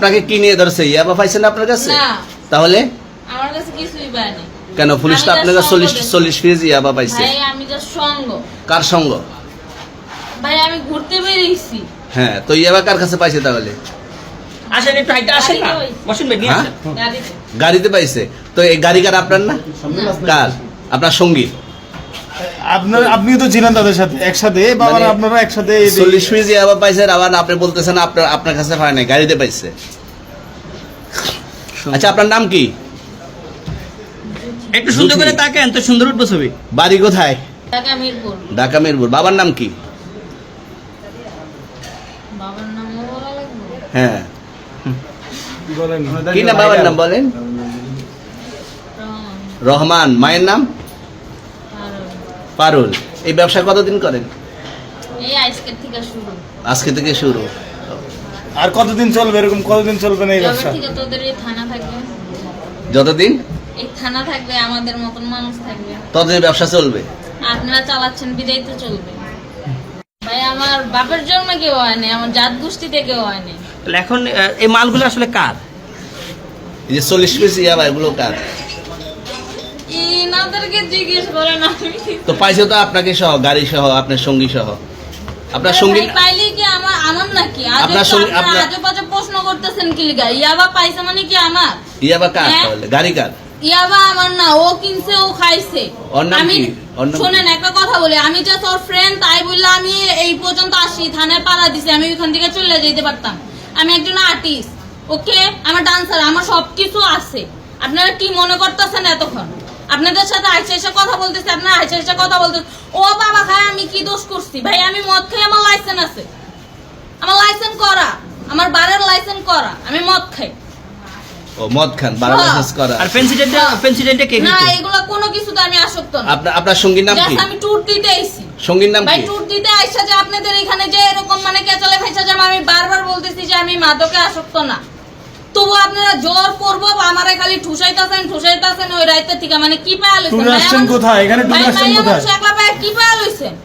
আপনাকে কি নিয়ে ধরছে? ইয়াবা পাইছেন আপনার কাছে? না, তাহলে আমার কাছে কিছুই পায়নি। কেন পুলিশ তো আপনার কাছে 40 কেজি ইয়াবা পাইছে? ভাই আমি যা সঙ্গ। কার সঙ্গ? ভাই আমি ঘুরতে বেরিয়েছি। হ্যাঁ, তো ইয়াবা কার কাছে পাইছে তাহলে? আসেন একটু হাইটা আসেন না, বসেন ভাই, নিয়ে হ্যাঁ? আসেন। গাড়িতে। গাড়িতে পাইছে। তো এই গাড়ি কার, আপনার না? কার? আপনার সঙ্গী। আপনিও তো ছিলেন তাদের সাথে একসাথে, বাবার আপনারা একসাথে 40 কেজি ইয়াবা পাইছে, আবার আপনি বলতেছেন আপনার কাছে হয় নাই, গাড়িতে পাইছে। আচ্ছা, আপনার নাম কি? একটু সুন্দর করে তাকান তো, সুন্দর উঠবো ছবি। বাড়ি কোথায়? ঢাকা মিরপুর। ঢাকা মিরপুর। বাবার নাম কি? বাবার নামও বলা লাগবে? হ্যাঁ, বলেন কি নাম বাবার নাম বলেন? রহমান। রহমান। মায়ের নাম? আর পারুল। এই ব্যবসা কতদিন করেন? এই আজকের থেকে শুরু। আজকে থেকে শুরু। আর কতদিন চলবে, এরকম কতদিন চলবে না এই যবে ব্যবসা? থেকে তোদের এই থানা থাকবে, যতদিন এই থানা থাকবে, আমাদের মতন মানুষ থাকবে, ততদিন ব্যবসা চলবে। আপনারা চালাচ্ছেন বিদায় তো চলবে। ভাই আমার বাপের জন্ম কেউ হয়নি, আমার জাত গোষ্ঠীতে কেউ হয়নি। তাহলে এখন এই মালগুলো আসলে কার? এই যে 40 পিস ইয়াবা, এগুলো কার? ইনাদেরকে জিজ্ঞেস করেন। আমি তো পাইছে তো আপনাকে সহ, গাড়ি সহ, আপনার সঙ্গী সহ। আপনার সঙ্গী ভাই পাইলে কি আমার নাকি? আপনার সঙ্গে- আপনার- আজে বাজে প্রশ্ন করতেছেন কি লিগা? ইয়াবা পাইছে মানে কি আমার? ইয়াবা কার হ্যাঁ? তাহলে? গাড়ি কার? ইয়াবা আমার না, ও কিনছে, ও খাইছে। ওর নাম আমি কি? ওর নাম শুনেন একটা কথা বলি, আমি যে তোর ফ্রেন্ড তাই বললে আমি এই পর্যন্ত আসি, থানায় পাড়া দিছি, আমি ওইখান থেকে চলে যেতে পারতাম। আমি একজন আর্টিস্ট, ওকে, আমার ডান্সার, আমার সবকিছু আছে। আপনারা কি মনে করতেছেন এতক্ষণ? আপনাদের সাথে আইসা এসে কথা বলতেছি, আপনারা আইসা এসে কথা বলতেছেন। ও বাবা খায়, আমি কি দোষ করছি? ভাই আমি মদ খাই, আমার লাইসেন্স আছে, আমার লাইসেন্স করা, আমার বারের লাইসেন্স করা, আমি মদ খাই। ও মদ খান, বারো হ্যাঁ। লাইসেন্স করা। আর ফেন্সিডেন্টে কে না, দিত? এগুলো কোনো কিছুতে আমি আসক্ত না। আপনার সঙ্গীর নাম কি? Just আমি ট্যুর দিতে আইছি। সঙ্গীর নাম ভাই কি? ট্যুর দিতে আইসা যে আপনাদের এখানে যে এরকম মানে কেচালে খাইছা যে আমি বারবার বলতেছি যে আমি মাদকে আসক্ত না, তবু আপনারা জোর করবো আমারে খালি ঠুসাইতাছেন ওই রাইতে থেকে, মানে কি পায়া লইছেন? ট্যুরে আসছেন কোথায়? এখানে ট্যুরে আসছেন কোথায়? একলা পায়া কি পায়া লইছেন?